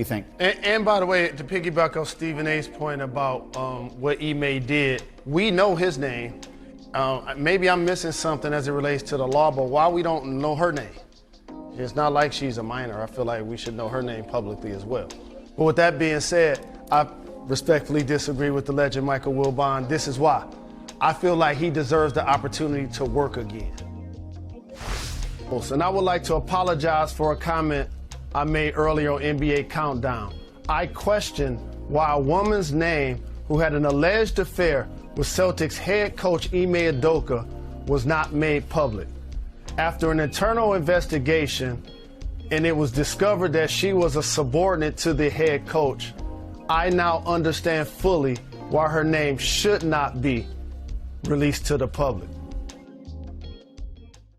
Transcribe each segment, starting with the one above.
You think? And by the way, to piggyback off Stephen A's point about what Ime did, we know his name. Maybe I'm missing something as it relates to the law, but why we don't know her name? It's not like she's a minor. I feel like we should know her name publicly as well. But with that being said, I respectfully disagree with the legend Michael Wilbon. This is why. I feel like he deserves the opportunity to work again. And I would like to apologize for a comment I made earlier on NBA Countdown. I questioned why a woman's name who had an alleged affair with Celtics head coach Ime Udoka was not made public. After an internal investigation and it was discovered that she was a subordinate to the head coach, I now understand fully why her name should not be released to the public.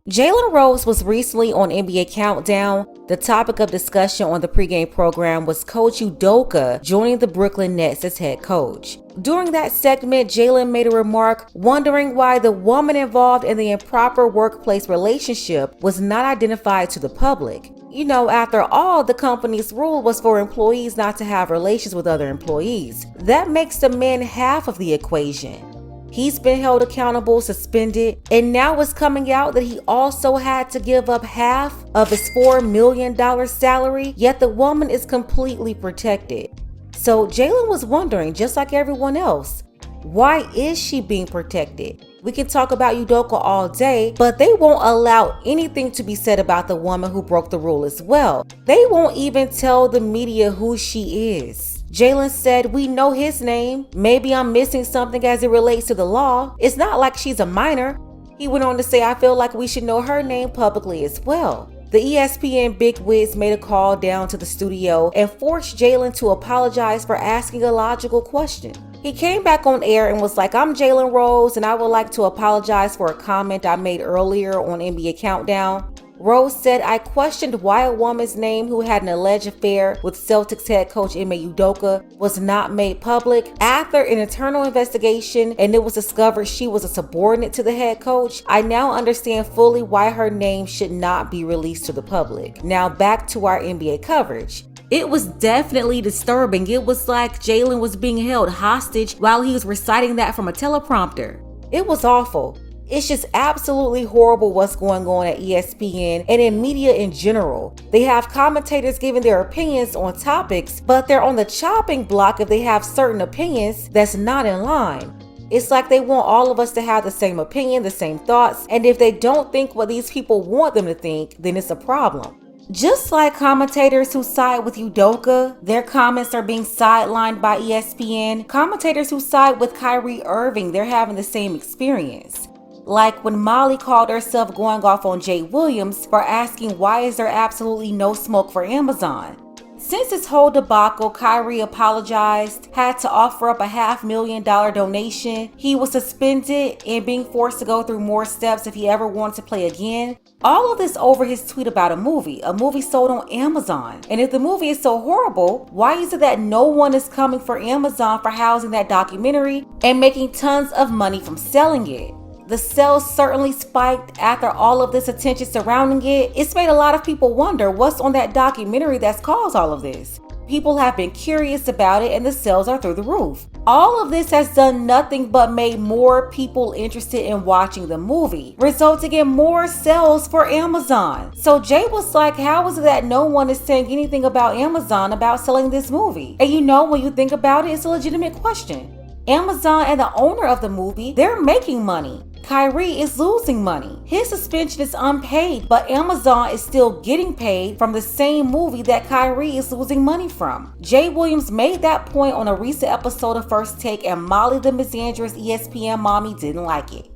Jalen Rose was recently on NBA Countdown. The topic of discussion on the pregame program was Coach Udoka joining the Brooklyn Nets as head coach. During that segment, Jalen made a remark wondering why the woman involved in the improper workplace relationship was not identified to the public. You know, after all, the company's rule was for employees not to have relations with other employees. That makes the man half of the equation. He's been held accountable, suspended, and now it's coming out that he also had to give up half of his $4 million salary, yet the woman is completely protected. So Jalen was wondering, just like everyone else, why is she being protected? We can talk about Udoka all day, but they won't allow anything to be said about the woman who broke the rule as well. They won't even tell the media who she is. Jalen said, "We know his name. Maybe I'm missing something as it relates to the law. It's not like she's a minor." He went on to say, "I feel like we should know her name publicly as well." The ESPN bigwigs made a call down to the studio and forced Jalen to apologize for asking a logical question. He came back on air and was like, "I'm Jalen Rose and I would like to apologize for a comment I made earlier on NBA Countdown." Rose said, "I questioned why a woman's name who had an alleged affair with Celtics head coach Ime Udoka was not made public. After an internal investigation and it was discovered she was a subordinate to the head coach, I now understand fully why her name should not be released to the public." Now back to our NBA coverage. It was definitely disturbing. It was like Jalen was being held hostage while he was reciting that from a teleprompter. It was awful. It's just absolutely horrible what's going on at ESPN and in media in general. They have commentators giving their opinions on topics, but they're on the chopping block if they have certain opinions that's not in line. It's like they want all of us to have the same opinion, the same thoughts, and if they don't think what these people want them to think, then it's a problem. Just like commentators who side with Udoka, their comments are being sidelined by ESPN. Commentators who side with Kyrie Irving, they're having the same experience. Like when Molly called herself going off on Jay Williams for asking why is there absolutely no smoke for Amazon. Since this whole debacle, Kyrie apologized, had to offer up a $500,000 donation. He was suspended and being forced to go through more steps if he ever wanted to play again. All of this over his tweet about a movie sold on Amazon. And if the movie is so horrible, why is it that no one is coming for Amazon for housing that documentary and making tons of money from selling it? The sales certainly spiked after all of this attention surrounding it. It's made a lot of people wonder what's on that documentary that's caused all of this. People have been curious about it and the sales are through the roof. All of this has done nothing but made more people interested in watching the movie, resulting in more sales for Amazon. So Jay was like, how is it that no one is saying anything about Amazon about selling this movie? And you know, when you think about it, it's a legitimate question. Amazon and the owner of the movie, they're making money. Kyrie is losing money. His suspension is unpaid, but Amazon is still getting paid from the same movie that Kyrie is losing money from. Jay Williams made that point on a recent episode of First Take, and Molly the Misandrist ESPN mommy didn't like it.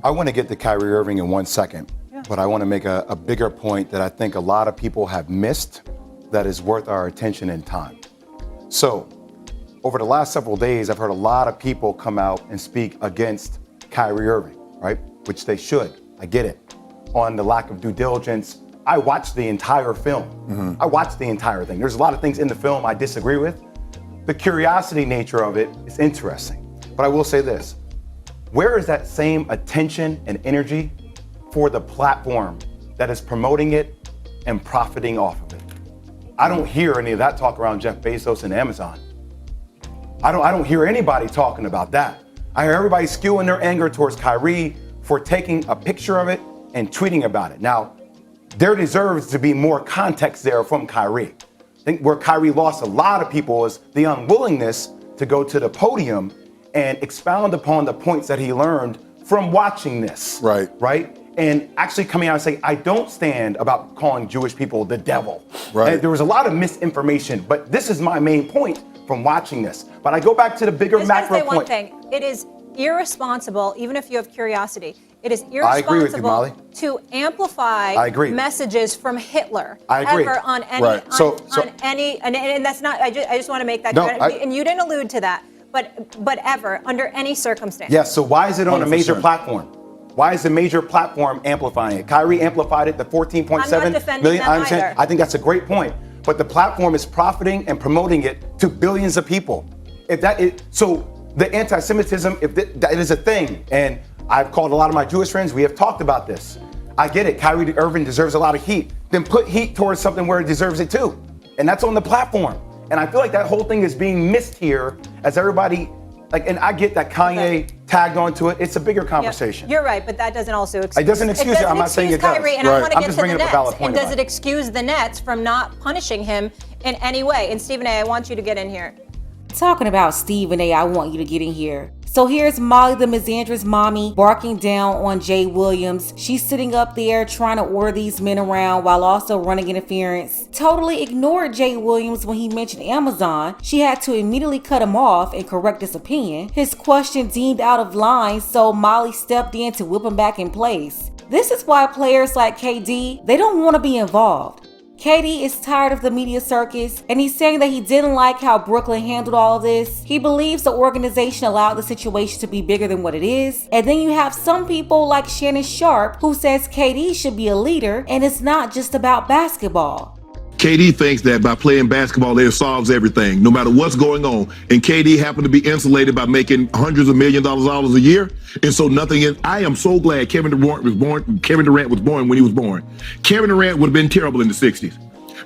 I want to get to Kyrie Irving in 1 second, but I want to make a bigger point that I think a lot of people have missed that is worth our attention and time. So, over the last several days, I've heard a lot of people come out and speak against Kyrie Irving, right? Which they should. I get it. On the lack of due diligence, I watched the entire film. I watched the entire thing. There's a lot of things in the film I disagree with. The curiosity nature of it is interesting. But I will say this. Where is that same attention and energy for the platform that is promoting it and profiting off of it? I don't hear any of that talk around Jeff Bezos and Amazon. I don't hear anybody talking about that. I hear everybody skewing their anger towards Kyrie for taking a picture of it and tweeting about it. Now, there deserves to be more context there from Kyrie. I think where Kyrie lost a lot of people is the unwillingness to go to the podium and expound upon the points that he learned from watching this. Right? And actually coming out and saying, I don't stand about calling Jewish people the devil. And there was a lot of misinformation, but this is my main point from watching this. But I go back to the bigger macro point. One thing, it is irresponsible, even if you have curiosity, it is irresponsible to amplify messages from Hitler ever on any, and that's not, I just want to make that clear. And you didn't allude to that, but ever, under any circumstance. Yes, so why is it on a major platform? Why is the major platform amplifying it? Kyrie amplified it, the 14.7 million. I understand. I think that's a great point. But the platform is profiting and promoting it to billions of people. If that is, so the anti-Semitism, if that is a thing, and I've called a lot of my Jewish friends, we have talked about this. I get it, Kyrie Irving deserves a lot of heat. Then put heat towards something where it deserves it too. And that's on the platform. And I feel like that whole thing is being missed here as everybody, like, and I get that Kanye tagged onto it. It's a bigger conversation. You're right, but that doesn't also excuse. It doesn't excuse it. I'm not saying it does. Kyrie, and I want to get to the Nets. And does it excuse the Nets from not punishing him in any way? And Stephen A., I want you to get in here. Talking about Stephen A., I want you to get in here. So here's Molly the Misandrist mommy barking down on Jay Williams. She's sitting up there trying to order these men around while also running interference. Totally ignored Jay Williams when he mentioned Amazon. She had to immediately cut him off and correct his opinion. His question deemed out of line, so Molly stepped in to whip him back in place. This is why players like KD, they don't want to be involved. KD is tired of the media circus, and he's saying that he didn't like how Brooklyn handled all of this. He believes the organization allowed the situation to be bigger than what it is. And then you have some people like Shannon Sharp who says KD should be a leader and it's not just about basketball. KD thinks that by playing basketball, it solves everything, no matter what's going on. And KD happened to be insulated by making hundreds of millions of dollars a year. And so nothing is, I am so glad Kevin Durant was born when he was born. Kevin Durant would have been terrible in the 60s.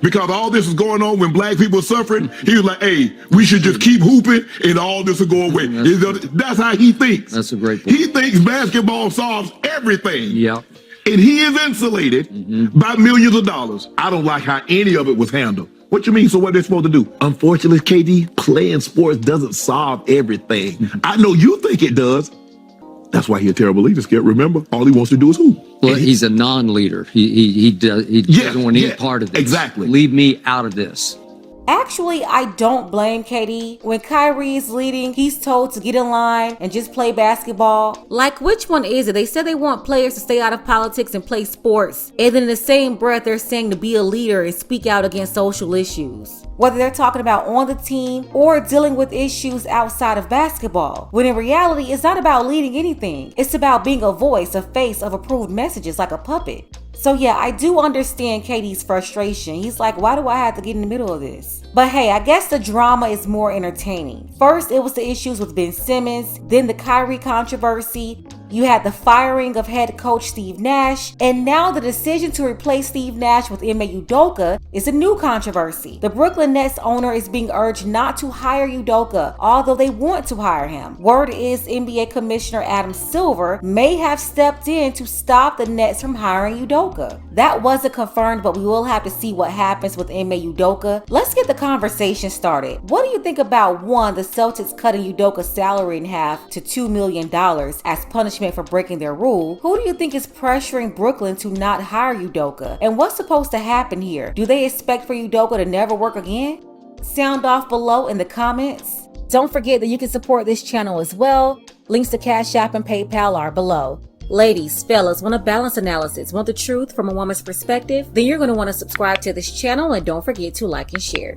Because all this was going on when black people were suffering, he was like, hey, we should just keep hooping and all this will go away. That's how he thinks. That's a great point. He thinks basketball solves everything. Yeah. And he is insulated by millions of dollars. I don't like how any of it was handled. What you mean? So what they're supposed to do? Unfortunately, KD, playing sports doesn't solve everything. I know you think it does. That's why he's a terrible leader, Skip. Remember, all he wants to do is hoop. Well, he's a non-leader. He doesn't want any part of this. Exactly. Leave me out of this. Actually, I don't blame KD. When Kyrie is leading, he's told to get in line and just play basketball. Like, which one is it? They said they want players to stay out of politics and play sports. And then in the same breath, they're saying to be a leader and speak out against social issues. Whether they're talking about on the team or dealing with issues outside of basketball. When in reality, it's not about leading anything. It's about being a voice, a face of approved messages like a puppet. So yeah, I do understand KD's frustration. He's like, why do I have to get in the middle of this? But hey, I guess the drama is more entertaining. First, it was the issues with Ben Simmons, then the Kyrie controversy. You had the firing of head coach Steve Nash, and now the decision to replace Steve Nash with Ime Udoka is a new controversy. The Brooklyn Nets owner is being urged not to hire Udoka, although they want to hire him. Word is NBA Commissioner Adam Silver may have stepped in to stop the Nets from hiring Udoka. That wasn't confirmed, but we will have to see what happens with Ime Udoka. Let's get the conversation started. What do you think about, one, the Celtics cutting Udoka's salary in half to $2 million as punishment for breaking their rule? Who do you think is pressuring Brooklyn to not hire Udoka? And what's supposed to happen here? Do they expect for Udoka to never work again? Sound off below in the comments. Don't forget that you can support this channel as well. Links to Cash App and PayPal are below. Ladies, fellas, want a balanced analysis, want the truth from a woman's perspective? Then you're going to want to subscribe to this channel and don't forget to like and share.